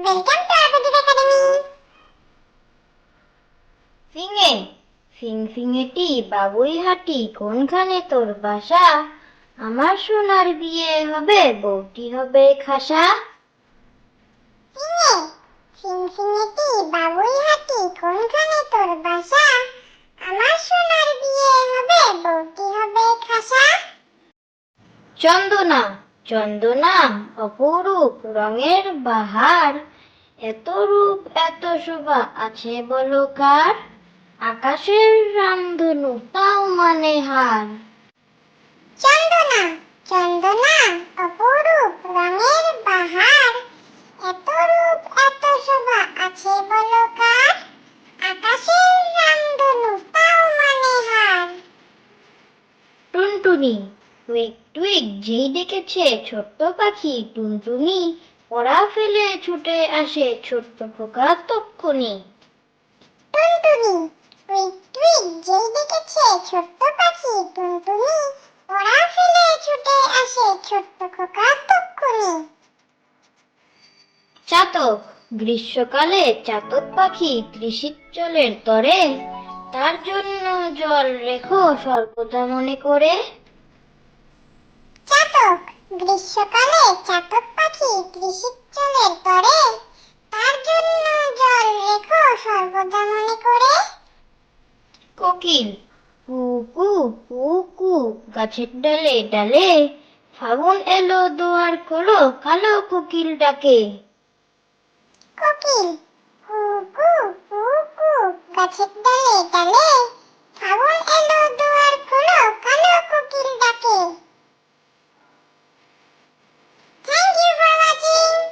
Welcome to Abedul Academy. ফিঙে ফিংফিঙেটি বাবুই হাঁটি কোনখানে তোর বাসা? আমার সোনার বিয়ে হবে, বউটি হবে খাসা। ফিঙে ফিংফিঙেটি বাবুই হাঁটি কোনখানে তোর বাসা? আমার সোনার বিয়ে হবে, বউটি হবে খাসা। চন্দনা চন্দনা অপরূপ রঙের বাহার, এত রূপ এত শোভা আছে বলো কার? আকাশের রামধনু তাও মানে হার। চন্দনা চন্দনা অপরূপ রঙের বাহার, এত রূপ এত শোভা আছে বলো কার? আকাশের রামধনু তাও মানে হার। টুনটুনি টুইক টুইক যেই ডেকেছে ছোট্ট পাখি টুনটুনি, পড়া ফেলে ছুটে আসে ছোট্ট খোকা তক্ষুনি। টুনটুনি টুইক টুইক যেই ডেকেছে ছোট্ট পাখি টুনটুনি, পড়া ফেলে ছুটে আসে ছোট্ট খোকা তক্ষুনি। চাতক গ্রীষ্মকালে চাতক পাখি ত্রিশিৎজলের তরে, তার জন্য জল রেখো সর্বদা মনে করে। চাতক গ্রীষ্মকালে চাতক পাখি ত্রিশিৎজলের তরে, তার জন্য জল রেখো সর্বদা মনে করে। কোকিল কু কু কু কু গাছের ডালে ডালে, ফাগুন এলো দুয়ার খোলো কালো কোকিল ডাকে। কোকিল কু কু কু কু গাছের ডালে ডালে, ফাগুন এলো দুয়ার খোলো কালো কোকিল ডাকে। Thank you for watching.